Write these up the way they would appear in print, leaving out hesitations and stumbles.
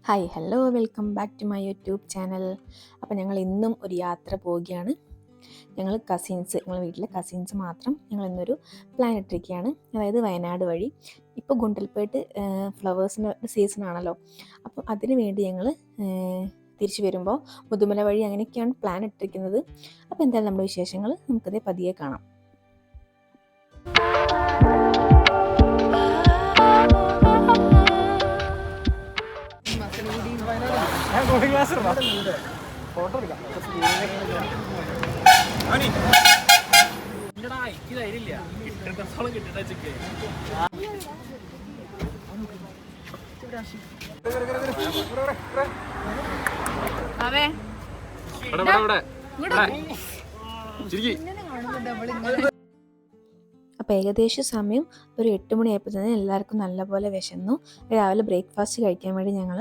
Hi hello welcome back to my YouTube channel. അപ്പോൾ ഞങ്ങൾ ഇന്നും ഒരു യാത്ര പോവുകയാണ്. ഞങ്ങൾ വീട്ടിലെ കസിൻസ് മാത്രം ഞങ്ങൾ ഇന്നൊരു പ്ലാൻ ഇട്ടിരിക്കുകയാണ്. അതായത് വയനാട് വഴി. ഇപ്പോൾ ഗുണ്ടൽപേട്ട് ഫ്ലവേഴ്സിൻ്റെ സീസൺ ആണല്ലോ. അപ്പം അതിന് വേണ്ടി ഞങ്ങൾ തിരിച്ചു വരുമ്പോൾ മുതുമല വഴി അങ്ങനെയൊക്കെയാണ് പ്ലാൻ ഇട്ടിരിക്കുന്നത്. അപ്പോൾ എന്തായാലും നമ്മുടെ വിശേഷങ്ങൾ നമുക്കതേ പതിയെ കാണാം. അപ്പോൾ ഏകദേശം സമയം ഒരു 8 മണിയായപ്പോൾ തന്നെ എല്ലാവർക്കും നല്ലപോലെ വിശന്നു. രാവിലെ ബ്രേക്ക്ഫാസ്റ്റ് കഴിക്കാൻ വേണ്ടി ഞങ്ങൾ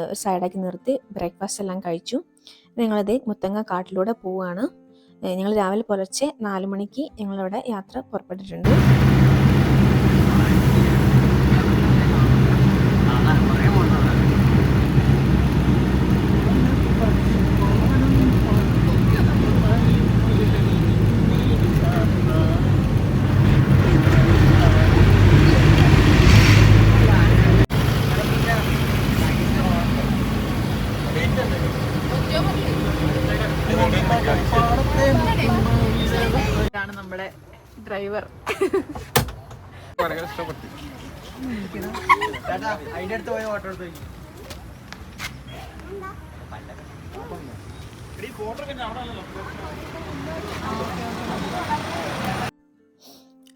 ഒരു സൈഡാക്കി നിർത്തി ബ്രേക്ക്ഫാസ്റ്റ് എല്ലാം കഴിച്ചു. ഞങ്ങളത് മുത്തങ്ങ കാട്ടിലൂടെ പോവുകയാണ്. ഞങ്ങൾ രാവിലെ പുലർച്ചെ 4 മണിക്ക് ഞങ്ങളവിടെ യാത്ര പുറപ്പെട്ടിട്ടുണ്ട്. നമ്മുടെ ഡ്രൈവർ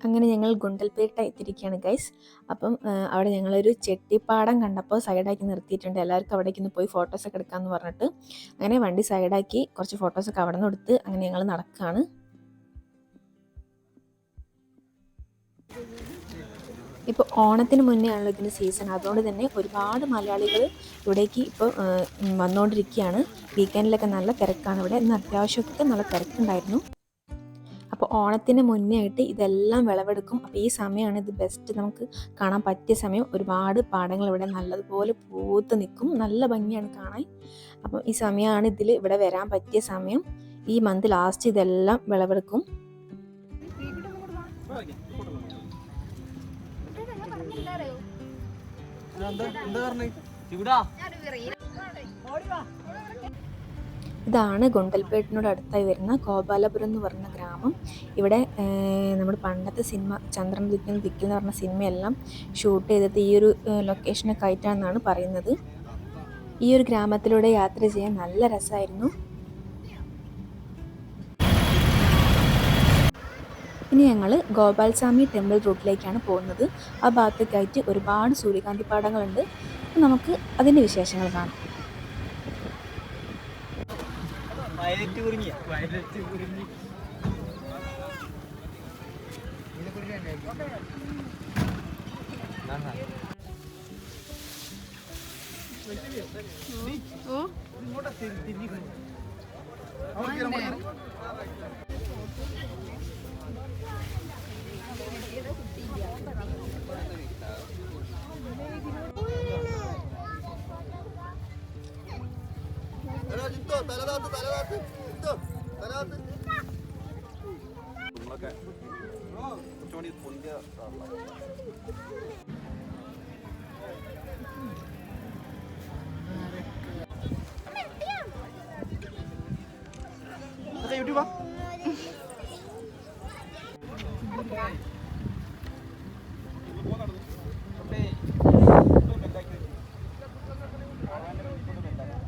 അങ്ങനെ ഞങ്ങൾ ഗുണ്ടൽപേട്ട എത്തിയിരിക്കുകയാണ് ഗൈസ്. അപ്പം അവിടെ ഞങ്ങളൊരു ചെട്ടിപ്പാടം കണ്ടപ്പോൾ സൈഡാക്കി നിർത്തിയിട്ടുണ്ട്. എല്ലാവർക്കും അവിടേക്ക് ഒന്ന് പോയി ഫോട്ടോസൊക്കെ എടുക്കാമെന്ന് പറഞ്ഞിട്ട് അങ്ങനെ വണ്ടി സൈഡാക്കി കുറച്ച് ഫോട്ടോസൊക്കെ അവിടെ നിന്ന് എടുത്ത് അങ്ങനെ ഞങ്ങൾ നടക്കുകയാണ്. ഇപ്പോൾ ഓണത്തിന് മുന്നേ ആണല്ലോ ഇതിൻ്റെ സീസൺ. അതുകൊണ്ട് തന്നെ ഒരുപാട് മലയാളികൾ ഇവിടേക്ക് ഇപ്പോൾ വന്നുകൊണ്ടിരിക്കുകയാണ്. വീക്കെൻഡിലൊക്കെ നല്ല തിരക്കാണ് ഇവിടെ. ഇന്ന് അത്യാവശ്യമൊക്കെ നല്ല തിരക്കുണ്ടായിരുന്നു. അപ്പോൾ ഓണത്തിന് മുന്നേ ആയിട്ട് ഇതെല്ലാം വിളവെടുക്കും. അപ്പോൾ ഈ സമയമാണ് ഇത് ബെസ്റ്റ് നമുക്ക് കാണാൻ പറ്റിയ സമയം. ഒരുപാട് പാടങ്ങൾ ഇവിടെ നല്ലതുപോലെ പൂത്ത് നിൽക്കും. നല്ല ഭംഗിയാണ് കാണാൻ. അപ്പം ഈ സമയമാണ് ഇവിടെ വരാൻ പറ്റിയ സമയം. ഈ മന്ത് ലാസ്റ്റ് ഇതെല്ലാം വിളവെടുക്കും. ഇതാണ് ഗുണ്ടൽപേട്ടിനോട് അടുത്തായി വരുന്ന ഗോപാലപുരം എന്ന് പറഞ്ഞ ഗ്രാമം. ഇവിടെ നമ്മുടെ പണ്ടത്തെ സിനിമ ചന്ദ്രൻ ദിക്കിൽ എന്ന് പറഞ്ഞ സിനിമയെല്ലാം ഷൂട്ട് ചെയ്തത് ഈ ഒരു ലൊക്കേഷനൊക്കെ ആയിട്ടാണെന്നാണ് പറയുന്നത്. ഈ ഒരു ഗ്രാമത്തിലൂടെ യാത്ര ചെയ്യാൻ നല്ല രസമായിരുന്നു. ഇനി ഞങ്ങൾ ഗോപാൽസ്വാമി ടെമ്പിൾ റൂട്ടിലേക്കാണ് പോകുന്നത്. ആ ഭാഗത്തേക്കായിട്ട് ഒരുപാട് സൂര്യകാന്തി പാടങ്ങളുണ്ട്. നമുക്ക് അതിൻ്റെ വിശേഷങ്ങൾ കാണാം.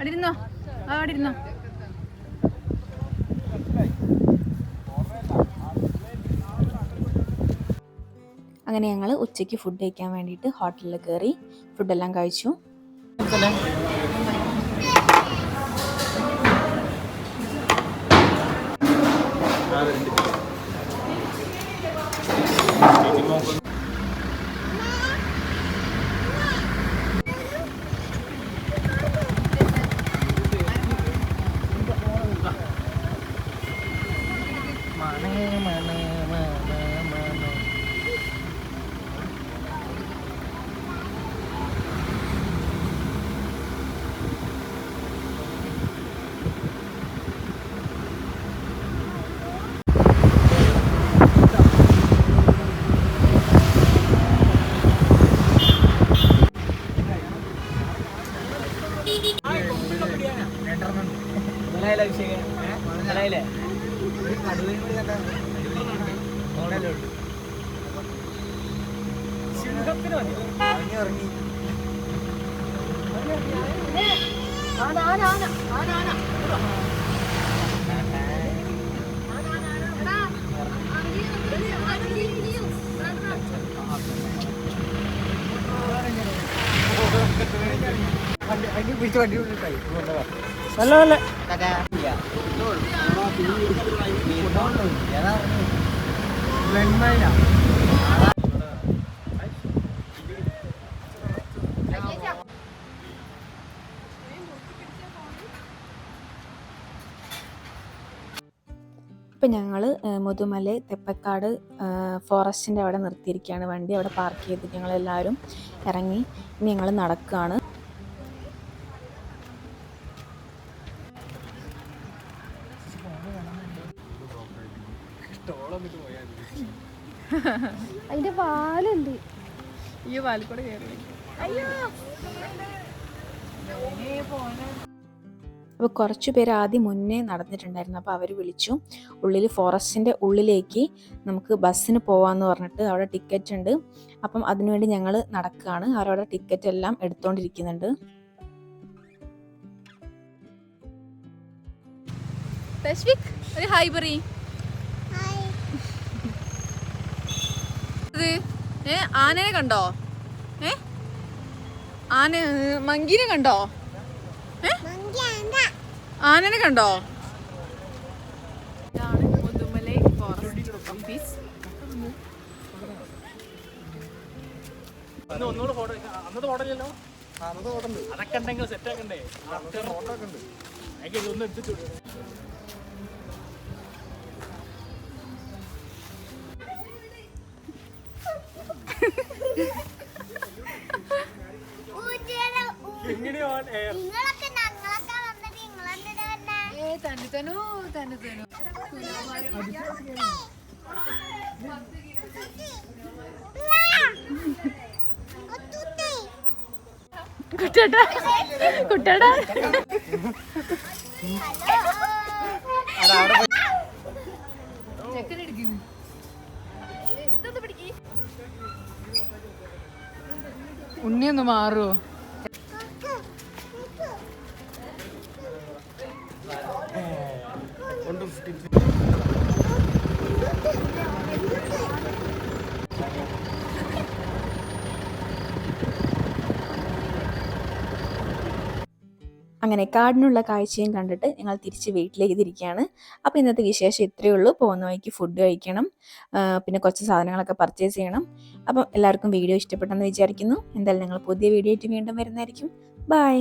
അടിരുന്നോ അടിരുന്നോ. അങ്ങനെ ഞങ്ങൾ ഉച്ചയ്ക്ക് ഫുഡ് കഴിക്കാൻ വേണ്ടിയിട്ട് ഹോട്ടലിൽ കയറി ഫുഡെല്ലാം കഴിച്ചു. ഇപ്പം ഞങ്ങൾ മുതുമല തെപ്പക്കാട് ഫോറസ്റ്റിൻ്റെ അവിടെ നിർത്തിയിരിക്കുകയാണ് വണ്ടി. അവിടെ പാർക്ക് ചെയ്ത് ഞങ്ങളെല്ലാവരും ഇറങ്ങി. ഇനി ഞങ്ങൾ നടക്കുകയാണ്. അതിന്റെ പാലുണ്ട്. ഈ പാലിൽ കൂടെ കയറി. അപ്പോൾ കുറച്ച് പേര് ആദ്യം മുന്നേ നടന്നിട്ടുണ്ടായിരുന്നു. അപ്പോൾ അവർ വിളിച്ചു, ഉള്ളിൽ ഫോറസ്റ്റിൻ്റെ ഉള്ളിലേക്ക് നമുക്ക് ബസ്സിന് പോകാമെന്ന് പറഞ്ഞിട്ട് അവിടെ ടിക്കറ്റ് ഉണ്ട്. അപ്പം അതിനുവേണ്ടി ഞങ്ങൾ നടക്കുകയാണ്. അവരവിടെ ടിക്കറ്റ് എല്ലാം എടുത്തുകൊണ്ടിരിക്കുന്നുണ്ട്. ഒരു ഹായ് പറയ്. ആനനെ കണ്ടോ? മങ്കീനെ കണ്ടോ? ആനനെ കണ്ടോ? ഇതാണ് മുതുമലൈ ഫോറസ്റ്റ് ഓഫീസ്. അതൊക്കെ ഉണ്ടെങ്കിൽ സെറ്റ് ആക്കണ്ടേ? ഒന്ന് എടുത്തിട്ട് കുട്ടേട്ടാ കുട്ടേട്ടാ ഉണ്ണിയൊന്ന് മാറുവോ? അങ്ങനെ കാടിനുള്ള കാഴ്ചയും കണ്ടിട്ട് ഞങ്ങൾ തിരിച്ച് വീട്ടിലേക്ക് തിരിക്കുകയാണ്. അപ്പോൾ ഇന്നത്തെ വിശേഷം ഇത്രയേ ഉള്ളൂ. പോകുന്ന വഴിക്ക് ഫുഡ് കഴിക്കണം, പിന്നെ കുറച്ച് സാധനങ്ങളൊക്കെ പർച്ചേസ് ചെയ്യണം. അപ്പം എല്ലാവർക്കും വീഡിയോ ഇഷ്ടപ്പെട്ടെന്ന് വിചാരിക്കുന്നു. എന്തായാലും ഞങ്ങൾ പുതിയ വീഡിയോ ആയിട്ട് വീണ്ടും വരുന്നതായിരിക്കും. ബൈ.